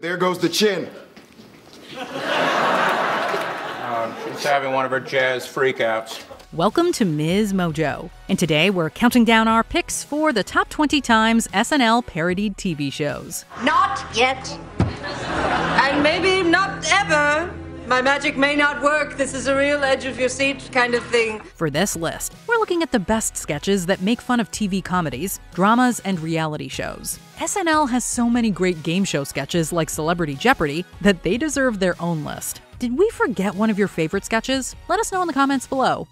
There goes the chin. She's having one of her jazz freakouts. Welcome to MsMojo, and today we're counting down our picks for the top 20 times SNL parodied TV shows. Not yet. And maybe not ever. My magic may not work. This is a real edge-of-your-seat kind of thing. For this list, we're looking at the best sketches that make fun of TV comedies, dramas, and reality shows. SNL has so many great game show sketches like Celebrity Jeopardy that they deserve their own list. Did we forget one of your favorite sketches? Let us know in the comments below.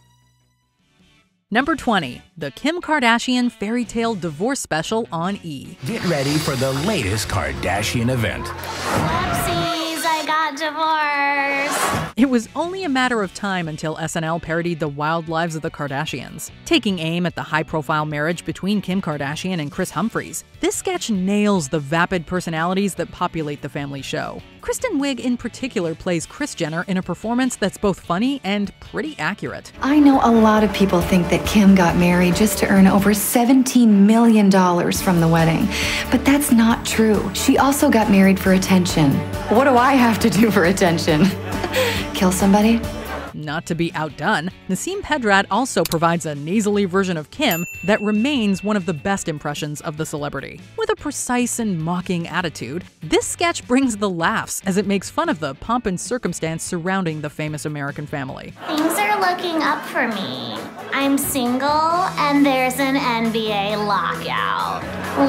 Number 20, the Kim Kardashian fairy tale divorce special on E! Get ready for the latest Kardashian event. Whoopsies, I got divorced. It was only a matter of time until SNL parodied the wild lives of the Kardashians, taking aim at the high-profile marriage between Kim Kardashian and Kris Humphries. This sketch nails the vapid personalities that populate the family show. Kristen Wiig in particular plays Kris Jenner in a performance that's both funny and pretty accurate. I know a lot of people think that Kim got married just to earn over $17 million from the wedding, but that's not true. She also got married for attention. What do I have to do for attention? Kill somebody? Not to be outdone, Nasim Pedrad also provides a nasally version of Kim that remains one of the best impressions of the celebrity. With a precise and mocking attitude, this sketch brings the laughs as it makes fun of the pomp and circumstance surrounding the famous American family. Things are looking up for me. I'm single and there's an NBA lockout.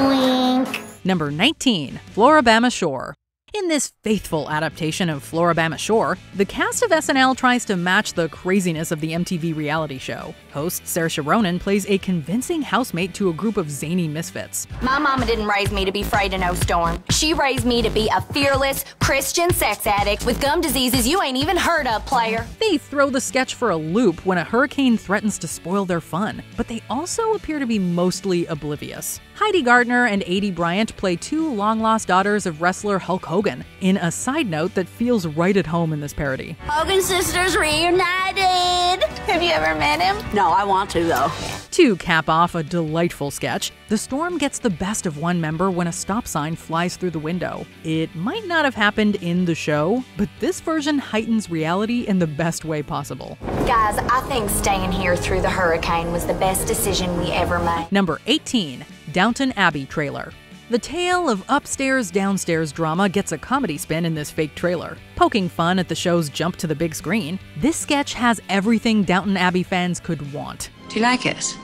Wink. Number 19, Floribama Shore. In this faithful adaptation of Floribama Shore, the cast of SNL tries to match the craziness of the MTV reality show. Host Saoirse Ronan plays a convincing housemate to a group of zany misfits. My mama didn't raise me to be afraid of no storm. She raised me to be a fearless Christian sex addict with gum diseases you ain't even heard of, player. They throw the sketch for a loop when a hurricane threatens to spoil their fun, but they also appear to be mostly oblivious. Heidi Gardner and Aidy Bryant play two long-lost daughters of wrestler Hulk Hogan, in a side note that feels right at home in this parody. Hogan sisters reunited. Have you ever met him? No, I want to, though. To cap off a delightful sketch, the storm gets the best of one member when a stop sign flies through the window. It might not have happened in the show, but this version heightens reality in the best way possible. Guys, I think staying here through the hurricane was the best decision we ever made. Number 18, Downton Abbey trailer. The tale of upstairs-downstairs drama gets a comedy spin in this fake trailer. Poking fun at the show's jump to the big screen, this sketch has everything Downton Abbey fans could want. Do you like it?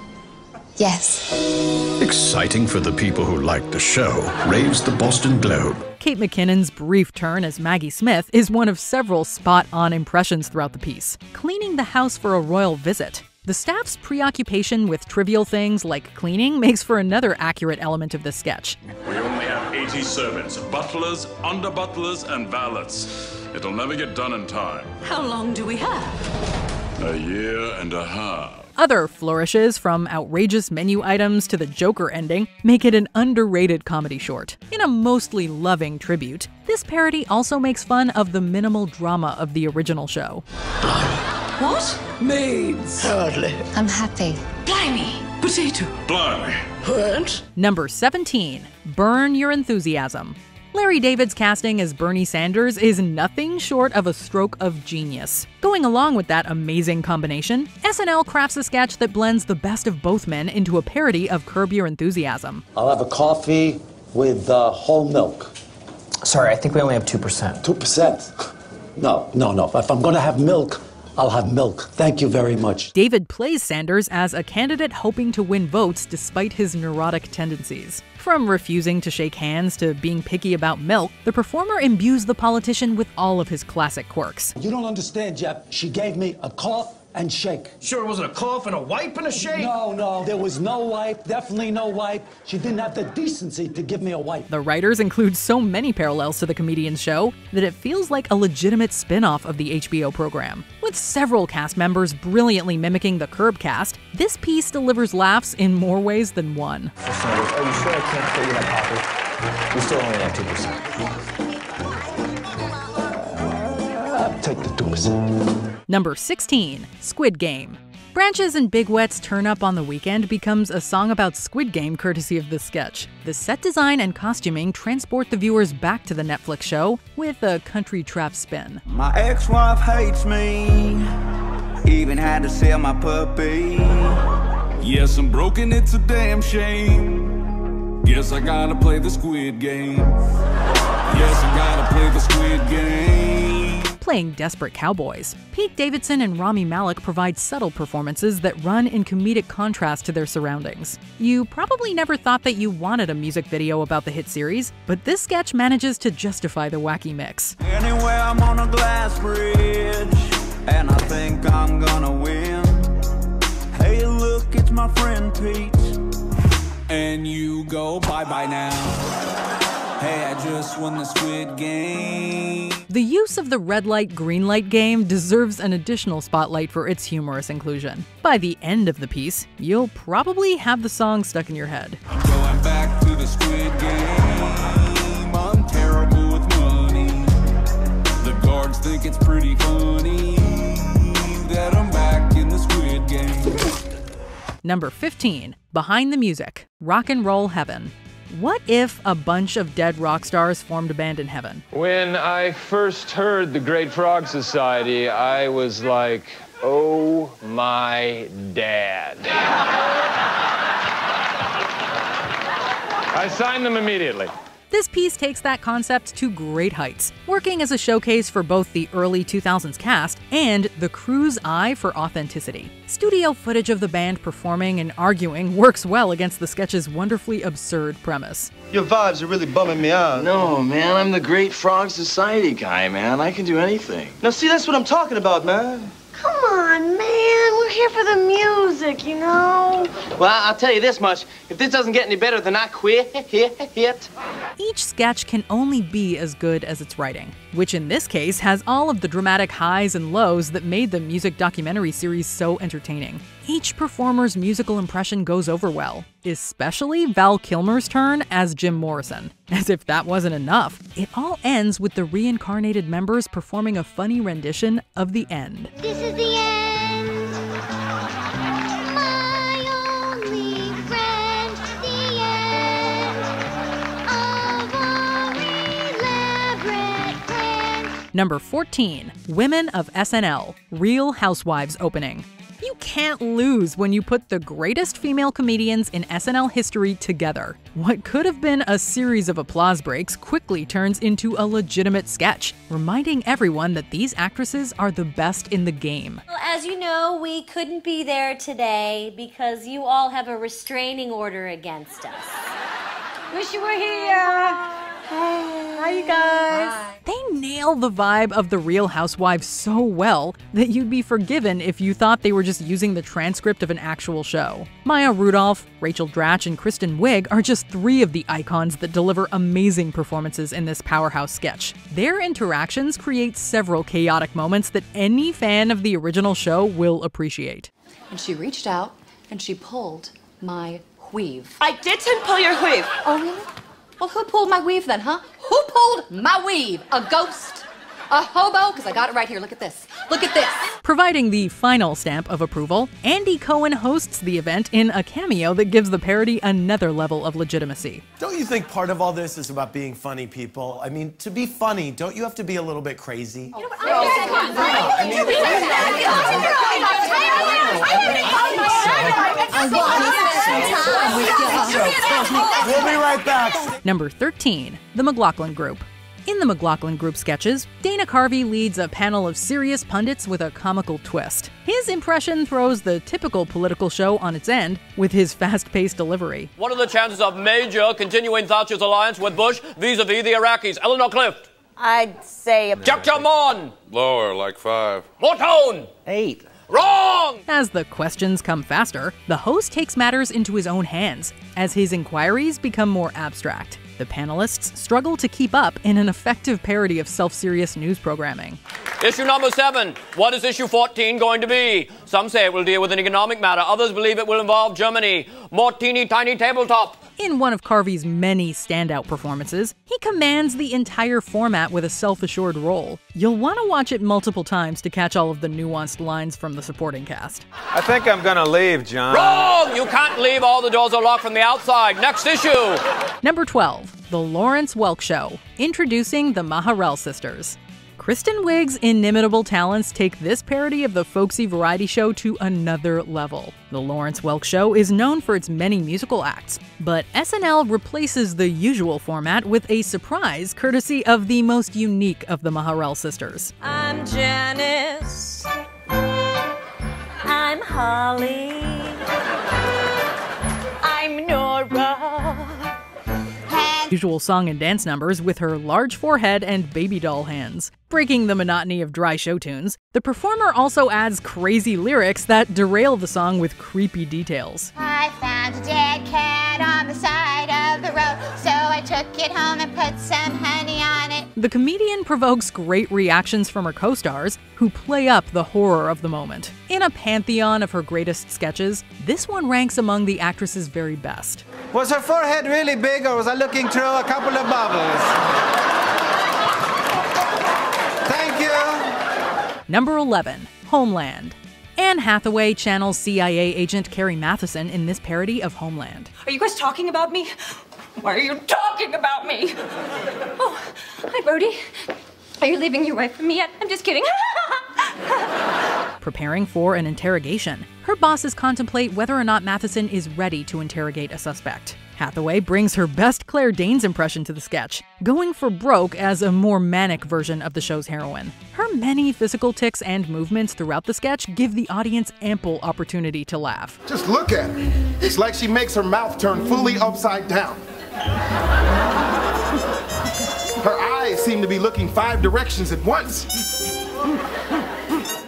Yes. Exciting for the people who like the show, raves the Boston Globe. Kate McKinnon's brief turn as Maggie Smith is one of several spot-on impressions throughout the piece, cleaning the house for a royal visit. The staff's preoccupation with trivial things like cleaning makes for another accurate element of this sketch. We only have 80 servants, butlers, under-butlers, and valets. It'll never get done in time. How long do we have? A year and a half. Other flourishes, from outrageous menu items to the Joker ending, make it an underrated comedy short. In a mostly loving tribute, this parody also makes fun of the minimal drama of the original show. What? Maids. Hardly. I'm happy. Blimey. Potato. Blimey. What? Number 17, Burn Your Enthusiasm. Larry David's casting as Bernie Sanders is nothing short of a stroke of genius. Going along with that amazing combination, SNL crafts a sketch that blends the best of both men into a parody of Curb Your Enthusiasm. I'll have a coffee with whole milk. Sorry, I think we only have 2%. 2%? No. If I'm going to have milk, I'll have milk. Thank you very much. David plays Sanders as a candidate hoping to win votes despite his neurotic tendencies. From refusing to shake hands to being picky about milk, the performer imbues the politician with all of his classic quirks. You don't understand, Jeff. She gave me a cough and shake. Sure, it wasn't a cough and a wipe and a shake? No, there was no wipe, definitely no wipe. She didn't have the decency to give me a wipe. The writers include so many parallels to the comedian's show that it feels like a legitimate spin-off of the HBO program. With several cast members brilliantly mimicking the Curb cast, this piece delivers laughs in more ways than one. Are you sure I can't pay you that coffee? We still only have 2%. I'll take the 2%. Number 16, Squid Game. Branches and Big Wet's Turn Up on the Weekend becomes a song about Squid Game courtesy of this sketch. The set design and costuming transport the viewers back to the Netflix show with a country trap spin. My ex-wife hates me, even had to sell my puppy. Yes, I'm broken, it's a damn shame. Guess I gotta play the Squid Game. Yes, I gotta play the Squid Game. Playing desperate cowboys, Pete Davidson and Rami Malek provide subtle performances that run in comedic contrast to their surroundings. You probably never thought that you wanted a music video about the hit series, but this sketch manages to justify the wacky mix. Anyway, I'm on a glass bridge, and I think I'm gonna win. Hey, look, it's my friend Pete. And you go bye-bye now. Hey, I just won the Squid Game. The use of the red light, green light game deserves an additional spotlight for its humorous inclusion. By the end of the piece, you'll probably have the song stuck in your head. Going back to the Squid Game. I'm terrible with money. The guards think it's pretty funny that I'm back in the Squid Game. Number 15. Behind the Music, Rock and Roll Heaven. What if a bunch of dead rock stars formed a band in heaven? When I first heard the Great Frog Society, I was like, oh my dad. I signed them immediately. This piece takes that concept to great heights, working as a showcase for both the early 2000s cast and the crew's eye for authenticity. Studio footage of the band performing and arguing works well against the sketch's wonderfully absurd premise. Your vibes are really bumming me out. No, man, I'm the Great Frog Society guy, man. I can do anything. Now, see, that's what I'm talking about, man. Come on, man. We're here for the music, you know? Well, I'll tell you this much. If this doesn't get any better, then I quit. Each sketch can only be as good as its writing, which in this case has all of the dramatic highs and lows that made the music documentary series so entertaining. Each performer's musical impression goes over well, especially Val Kilmer's turn as Jim Morrison. As if that wasn't enough, it all ends with the reincarnated members performing a funny rendition of The End. This is the end. My only friend. The end of our elaborate plan. Number 14. Women of SNL, Real Housewives opening. You can't lose when you put the greatest female comedians in SNL history together. What could have been a series of applause breaks quickly turns into a legitimate sketch, reminding everyone that these actresses are the best in the game. Well, as you know, we couldn't be there today because you all have a restraining order against us. Wish you were here. Hey, hi, you guys. Hi. They nail the vibe of the Real Housewives so well that you'd be forgiven if you thought they were just using the transcript of an actual show. Maya Rudolph, Rachel Dratch, and Kristen Wiig are just 3 of the icons that deliver amazing performances in this powerhouse sketch. Their interactions create several chaotic moments that any fan of the original show will appreciate. And she reached out and she pulled my weave. I didn't pull your weave. Oh, really? Well, who pulled my weave then, huh? Who pulled my weave? A ghost? A hobo? Because I got it right here. Look at this. Look at this. Providing the final stamp of approval, Andy Cohen hosts the event in a cameo that gives the parody another level of legitimacy. Don't you think part of all this is about being funny people? I mean, to be funny, don't you have to be a little bit crazy? We'll be right back. Number 13, The McLaughlin Group. In the McLaughlin Group sketches, Dana Carvey leads a panel of serious pundits with a comical twist. His impression throws the typical political show on its end with his fast-paced delivery. What are the chances of Major continuing Thatcher's alliance with Bush vis-a-vis the Iraqis? Eleanor Clift. I'd say... Mon. Lower, like 5. More tone. 8. Wrong! As the questions come faster, the host takes matters into his own hands as his inquiries become more abstract. The panelists struggle to keep up in an effective parody of self-serious news programming. Issue number 7. What is issue 14 going to be? Some say it will deal with an economic matter. Others believe it will involve Germany. More teeny tiny tabletop. In one of Carvey's many standout performances, he commands the entire format with a self-assured role. You'll want to watch it multiple times to catch all of the nuanced lines from the supporting cast. I think I'm gonna leave, John. Wrong! You can't leave. All the doors are locked from the outside. Next issue. Number 12. The Lawrence Welk Show. Introducing the Maharel Sisters. Kristen Wiig's inimitable talents take this parody of the folksy variety show to another level. The Lawrence Welk Show is known for its many musical acts, but SNL replaces the usual format with a surprise courtesy of the most unique of the Maharel sisters. I'm Janice. I'm Holly. I'm Nora. Usual song and dance numbers with her large forehead and baby doll hands. Breaking the monotony of dry show tunes, the performer also adds crazy lyrics that derail the song with creepy details. I found a dead cat on the side of the road, so I took it home and put some honey on it. The comedian provokes great reactions from her co-stars, who play up the horror of the moment. In a pantheon of her greatest sketches, this one ranks among the actress's very best. Was her forehead really big, or was I looking through a couple of bubbles? Thank you. Number 11. Homeland. Anne Hathaway channels CIA agent Carrie Matheson in this parody of Homeland. Are you guys talking about me? Why are you talking about me? Oh, hi, Brody. Are you leaving your wife for me yet? I'm just kidding. Preparing for an interrogation, her bosses contemplate whether or not Matheson is ready to interrogate a suspect. Hathaway brings her best Claire Danes impression to the sketch, going for broke as a more manic version of the show's heroine. Her many physical tics and movements throughout the sketch give the audience ample opportunity to laugh. Just look at her. It's like she makes her mouth turn fully upside down. Her eyes seem to be looking 5 directions at once.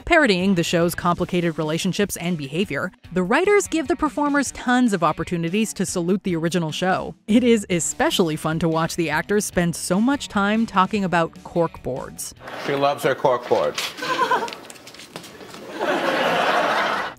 Parodying the show's complicated relationships and behavior, the writers give the performers tons of opportunities to salute the original show. It is especially fun to watch the actors spend so much time talking about cork boards. She loves her cork boards.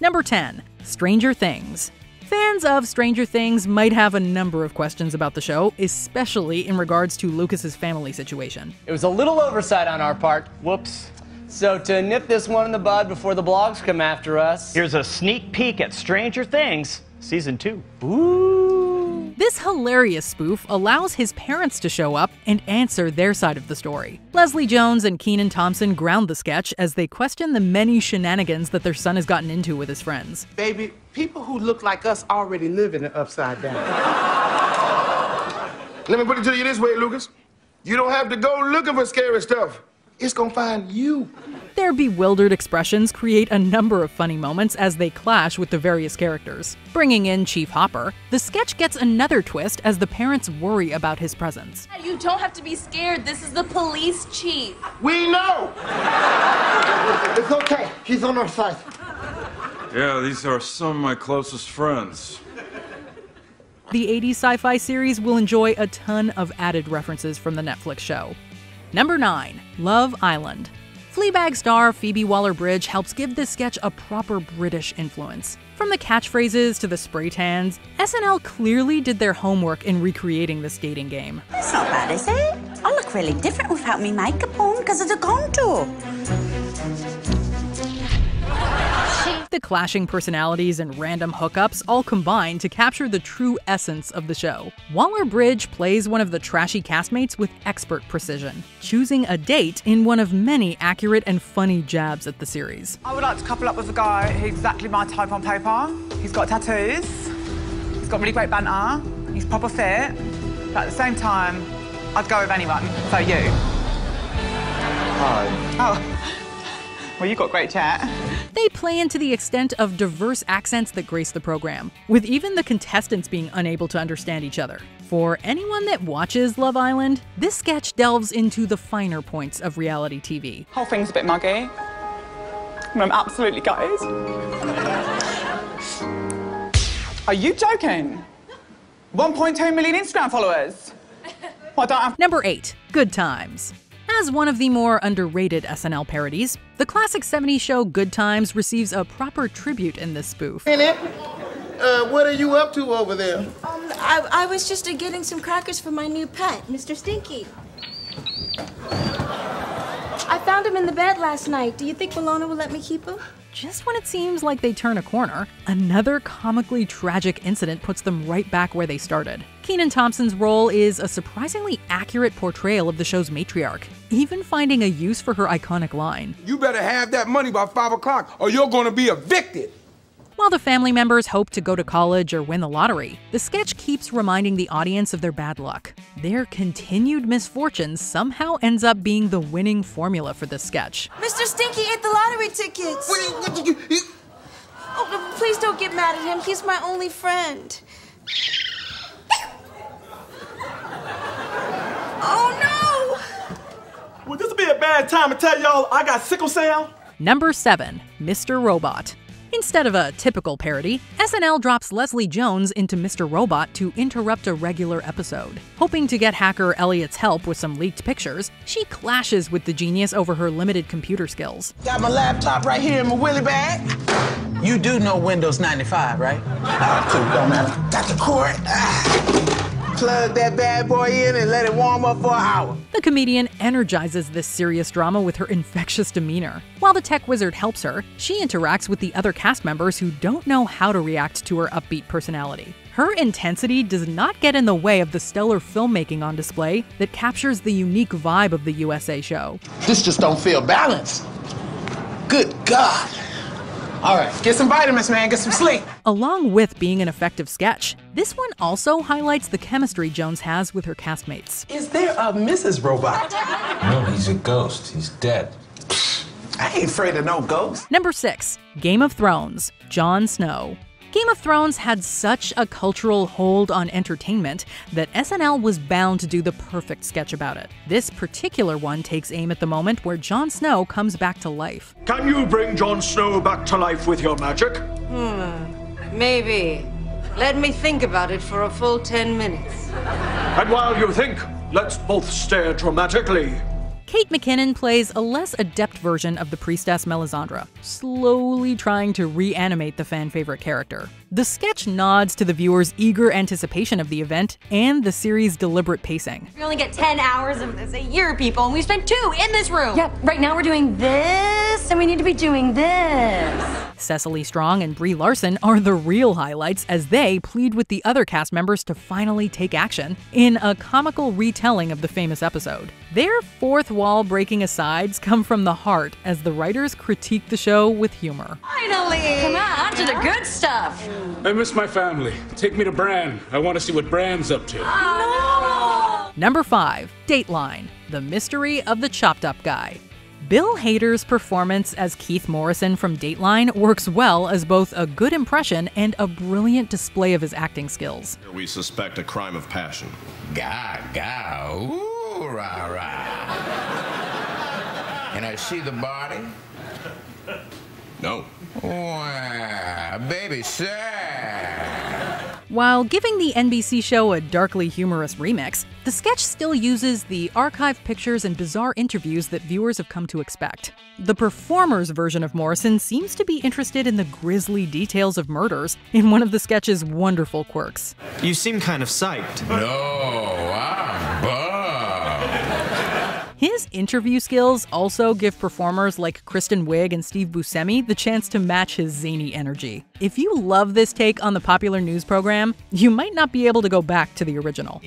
Number 10. Stranger Things. Fans of Stranger Things might have a number of questions about the show, especially in regards to Lucas's family situation. It was a little oversight on our part. Whoops. So to nip this one in the bud before the blogs come after us, here's a sneak peek at Stranger Things Season 2. Ooh. This hilarious spoof allows his parents to show up and answer their side of the story. Leslie Jones and Kenan Thompson ground the sketch as they question the many shenanigans that their son has gotten into with his friends. Baby, people who look like us already live in the upside down. Let me put it to you this way, Lucas. You don't have to go looking for scary stuff. It's gonna find you. Their bewildered expressions create a number of funny moments as they clash with the various characters. Bringing in Chief Hopper, the sketch gets another twist as the parents worry about his presence. You don't have to be scared. This is the police chief. We know! It's okay. He's on our side. Yeah, these are some of my closest friends. The 80s sci-fi series will enjoy a ton of added references from the Netflix show. Number 9. Love Island. Fleabag star Phoebe Waller-Bridge helps give this sketch a proper British influence. From the catchphrases to the spray tans, SNL clearly did their homework in recreating this dating game. It's not bad, is it? I look really different without me makeup on because of the contour. The clashing personalities and random hookups all combine to capture the true essence of the show. Waller-Bridge plays one of the trashy castmates with expert precision, choosing a date in one of many accurate and funny jabs at the series. I would like to couple up with a guy who's exactly my type on paper. He's got tattoos, he's got really great banter, he's proper fit, but at the same time, I'd go with anyone, so you. Hi. Oh, well, you got great chat. They play into the extent of diverse accents that grace the program, with even the contestants being unable to understand each other. For anyone that watches Love Island, this sketch delves into the finer points of reality TV. Whole thing's a bit muggy, and I'm absolutely gutted. Are you joking? 1.2 million Instagram followers. Well, I don't have... Number 8. Good Times. As one of the more underrated SNL parodies, the classic 70s show Good Times receives a proper tribute in this spoof. What are you up to over there? I was just getting some crackers for my new pet, Mr. Stinky. I found him in the bed last night. Do you think Bologna will let me keep him? Just when it seems like they turn a corner, another comically tragic incident puts them right back where they started. Kenan Thompson's role is a surprisingly accurate portrayal of the show's matriarch, even finding a use for her iconic line. You better have that money by 5 o'clock or you're gonna be evicted. While the family members hope to go to college or win the lottery, the sketch keeps reminding the audience of their bad luck. Their continued misfortunes somehow ends up being the winning formula for this sketch. Mr. Stinky ate the lottery tickets. Oh, please don't get mad at him. He's my only friend. Oh, no! Well, this would be a bad time to tell y'all I got sickle cell. Number 7, Mr. Robot. Instead of a typical parody, SNL drops Leslie Jones into Mr. Robot to interrupt a regular episode. Hoping to get hacker Elliot's help with some leaked pictures, she clashes with the genius over her limited computer skills. Got my laptop right here in my willy bag. You do know Windows 95, right? Don't matter. Got the cord. Plug that bad boy in and let it warm up for an hour. The comedian energizes this serious drama with her infectious demeanor. While the tech wizard helps her, she interacts with the other cast members who don't know how to react to her upbeat personality. Her intensity does not get in the way of the stellar filmmaking on display that captures the unique vibe of the USA show. This just don't feel balanced. Good God. All right, get some vitamins, man, get some sleep. Along with being an effective sketch, this one also highlights the chemistry Jones has with her castmates. Is there a Mrs. Robot? No, he's a ghost. He's dead. I ain't afraid of no ghosts. Number 6, Game of Thrones, Jon Snow. Game of Thrones had such a cultural hold on entertainment that SNL was bound to do the perfect sketch about it. This particular one takes aim at the moment where Jon Snow comes back to life. Can you bring Jon Snow back to life with your magic? Maybe. Let me think about it for a full 10 minutes. And while you think, let's both stare dramatically. Kate McKinnon plays a less adept version of the priestess Melisandre, slowly trying to reanimate the fan-favorite character. The sketch nods to the viewer's eager anticipation of the event and the series' deliberate pacing. We only get 10 hours of this a year, people, and we spent 2 in this room. Yeah, right now we're doing this, and we need to be doing this. Cecily Strong and Brie Larson are the real highlights as they plead with the other cast members to finally take action in a comical retelling of the famous episode. Their fourth wall-breaking asides come from the heart as the writers critique the show with humor. Finally! Come on to the good stuff. I miss my family. Take me to Bran. I want to see what Bran's up to. Oh, no! Number 5, Dateline, The Mystery of the Chopped Up Guy. Bill Hader's performance as Keith Morrison from Dateline works well as both a good impression and a brilliant display of his acting skills. We suspect a crime of passion. Gaga, ooh, rah, rah. Can I see the body? No. Wow, baby, sad. While giving the NBC show a darkly humorous remix, the sketch still uses the archived pictures and bizarre interviews that viewers have come to expect. The performer's version of Morrison seems to be interested in the grisly details of murders in one of the sketch's wonderful quirks. You seem kind of psyched. No, I'm bummed. His interview skills also give performers like Kristen Wiig and Steve Buscemi the chance to match his zany energy. If you love this take on the popular news program, you might not be able to go back to the original.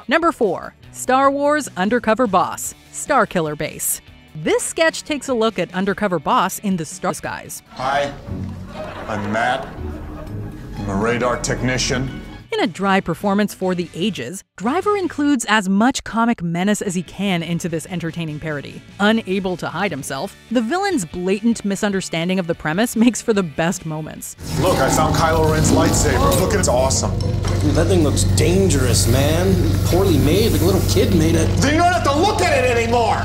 Number 4, Star Wars Undercover Boss, Starkiller Base. This sketch takes a look at Undercover Boss in the star skies. Hi, I'm Matt. I'm a radar technician. In a dry performance for the ages, Driver includes as much comic menace as he can into this entertaining parody. Unable to hide himself, the villain's blatant misunderstanding of the premise makes for the best moments. Look, I found Kylo Ren's lightsaber. Look, it's awesome. Dude, that thing looks dangerous, man. Poorly made, like a little kid made it. Then you don't have to look at it anymore!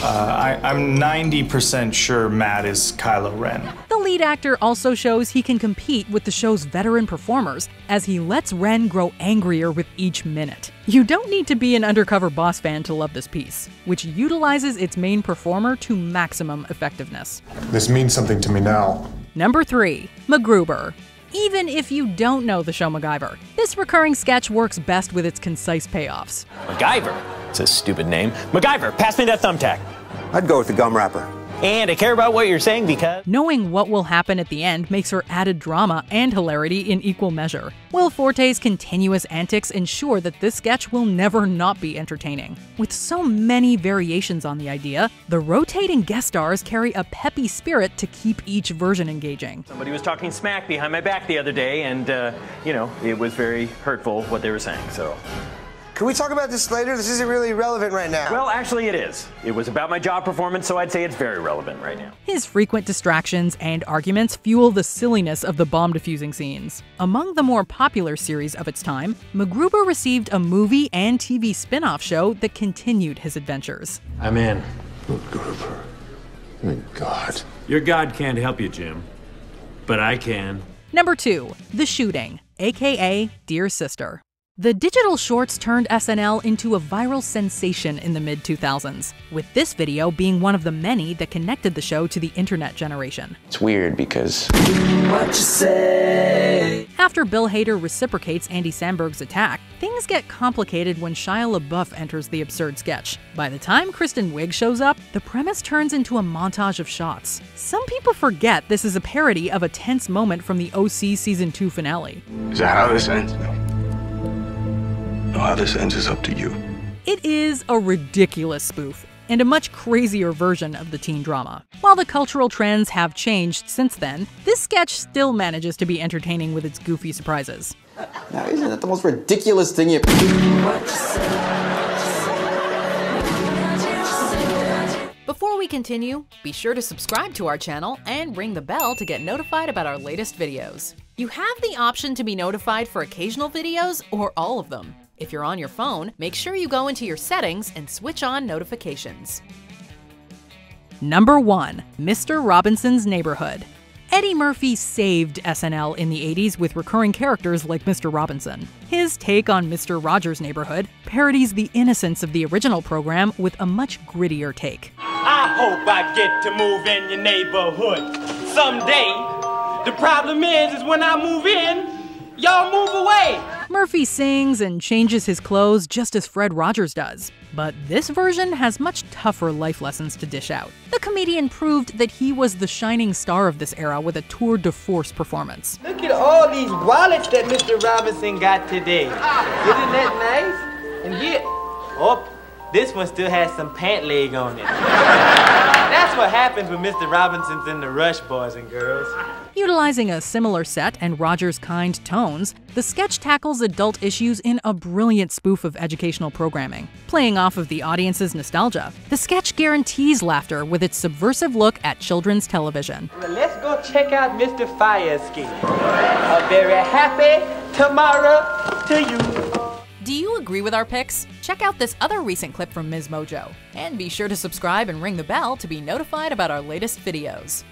I'm 90% sure Matt is Kylo Ren. The lead actor also shows he can compete with the show's veteran performers as he lets Ren grow angrier with each minute. You don't need to be an Undercover Boss fan to love this piece, which utilizes its main performer to maximum effectiveness. This means something to me now. Number 3. MacGruber. Even if you don't know the show MacGyver, this recurring sketch works best with its concise payoffs. MacGyver? It's a stupid name. MacGyver, pass me that thumbtack. I'd go with the gum wrapper. And I care about what you're saying because... Knowing what will happen at the end makes for added drama and hilarity in equal measure. Will Forte's continuous antics ensure that this sketch will never not be entertaining. With so many variations on the idea, the rotating guest stars carry a peppy spirit to keep each version engaging. Somebody was talking smack behind my back the other day, and, it was very hurtful what they were saying, so... Can we talk about this later? This isn't really relevant right now. Well, actually it is. It was about my job performance, so I'd say it's very relevant right now. His frequent distractions and arguments fuel the silliness of the bomb-diffusing scenes. Among the more popular series of its time, MacGruber received a movie and TV spin-off show that continued his adventures. I'm in. MacGruber. Thank God. Your God can't help you, Jim. But I can. Number 2. The Shooting, aka Dear Sister. The digital shorts turned SNL into a viral sensation in the mid-2000s, with this video being one of the many that connected the show to the internet generation. It's weird because... What you say? After Bill Hader reciprocates Andy Samberg's attack, things get complicated when Shia LaBeouf enters the absurd sketch. By the time Kristen Wiig shows up, the premise turns into a montage of shots. Some people forget this is a parody of a tense moment from the OC Season 2 finale. Is that how this ends? No, how this ends is up to you. It is a ridiculous spoof, and a much crazier version of the teen drama. While the cultural trends have changed since then, this sketch still manages to be entertaining with its goofy surprises. Now, isn't that the most ridiculous thing you... Before we continue, be sure to subscribe to our channel and ring the bell to get notified about our latest videos. You have the option to be notified for occasional videos or all of them. If you're on your phone, make sure you go into your settings and switch on notifications. Number 1. Mr. Robinson's Neighborhood. Eddie Murphy saved SNL in the 80s with recurring characters like Mr. Robinson. His take on Mr. Rogers' Neighborhood parodies the innocence of the original program with a much grittier take. I hope I get to move in your neighborhood someday. The problem is when I move in, y'all move away. Murphy sings and changes his clothes just as Fred Rogers does. But this version has much tougher life lessons to dish out. The comedian proved that he was the shining star of this era with a tour de force performance. Look at all these wallets that Mr. Robinson got today. Isn't that nice? And yet, oh, this one still has some pant leg on it. That's what happens when Mr. Robinson's in the rush, boys and girls. Utilizing a similar set and Rogers' kind tones, the sketch tackles adult issues in a brilliant spoof of educational programming. Playing off of the audience's nostalgia, the sketch guarantees laughter with its subversive look at children's television. Well, let's go check out Mr. Fireski. A very happy tomorrow to you. Do you agree with our picks? Check out this other recent clip from MsMojo. And be sure to subscribe and ring the bell to be notified about our latest videos.